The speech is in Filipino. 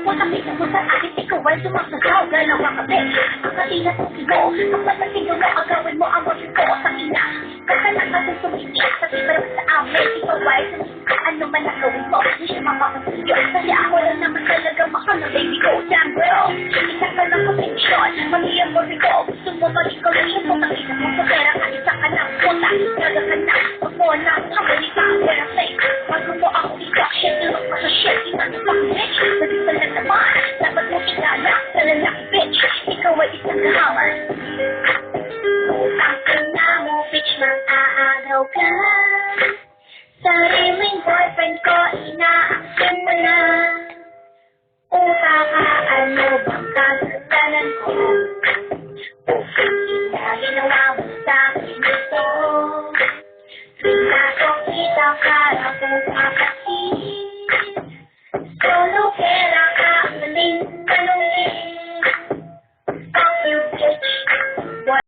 pupunta kita mo sa akin, ikaw ay sumasasaw. Dalawa ka, bitch, ang katinat mo sigo. Kapag nasigaw mo, agawin mo ang boss ko sa ina. Kasanak na susumingit, sa tibar sa amin, ikaw ay sumisika. Ano man ang gawin mo, hindi siya makakasasyo. Kasi ako lang naman talaga makana, baby ko. Damn bro, hindi ka ka ng potensyon. Mamiyang mo rin ko, gusto mo mag-ikolasyon mo. Pakita mo sa pera ka, isa ka ng puta. Naga ka na, huwag mo na, kamali ka, wala fake. Bago mo ako i-duction, ilok ka sa shit. Inanong lang, bitch, naging na naman. Dapat mo tingala, sa lalaki, bitch. Ikaw ay isang kahaman. Utang ka na mo, bitch, mag-aagaw ka. Sariling boyfriend ko, inaaksin mo na. Uta ka, ano bang kasalanan ko? Ina, ginawa mo sa akin ito. Pinakokita ka,